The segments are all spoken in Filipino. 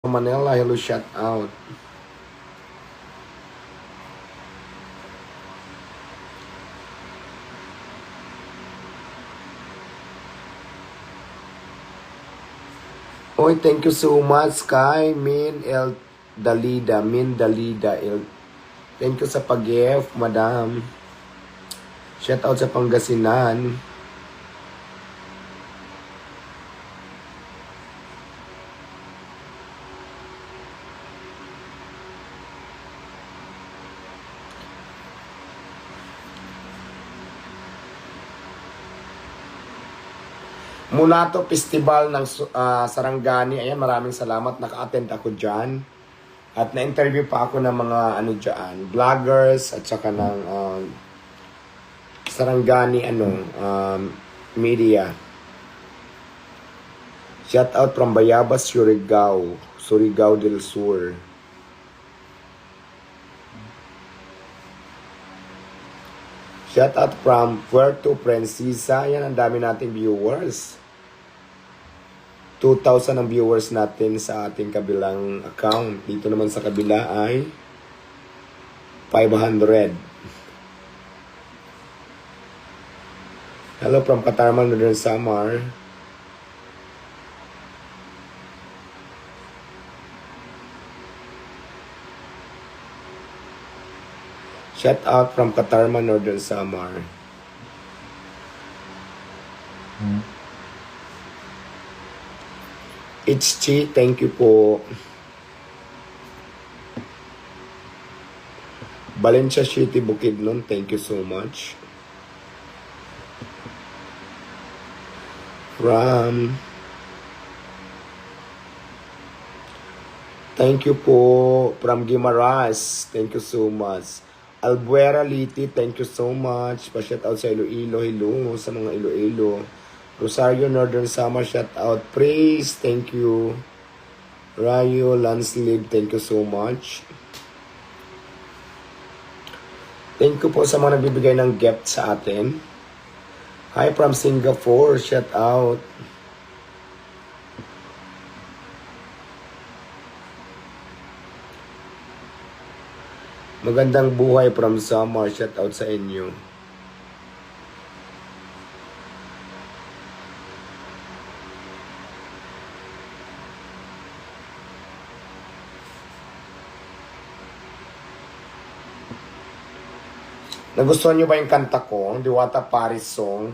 Manila, hello, shout out. Oy, thank you so much kay Min El Dalida, Min Dalida. Thank you sa pag-gift, madam. Shout out sa Pangasinan. Mulato Festival ng Sarangani. Ayan, maraming salamat. Naka-attend ako dyan. At na-interview pa ako ng mga vloggers at saka ng Sarangani media. Shout out from Bayabas, Surigao del Sur. Shout out from Puerto Princesa. Yan, ang dami nating viewers. 2,000 ang viewers natin sa ating kabilang account. Dito naman sa kabila ay 500. Hello from Katarman, Northern Samar. Shout out from Katarman, Northern Samar. It's Chi, thank you po. Valencia City, Bukidnon, thank you so much. Thank you po from Guimaras, thank you so much. Albuera Liti, thank you so much. Pa-shout out sa Iloilo, hello sa mga Iloilo. Rosario, Northern Samar, shout out. Praise, thank you. Rayo, Landslib, thank you so much. Thank you po sa mga nagbibigay ng gift sa atin. Hi from Singapore, shout out. Magandang buhay from Samar, shout out sa inyo. Nagustuhan nyo ba yung kanta ko? Diwata Paris song?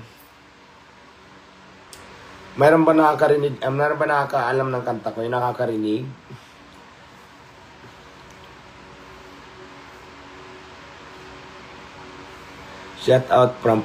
Mayroon ba nakakarinig? Mayroon ba nakakaalam ng kanta ko? Yung nakakarinig? Shout out from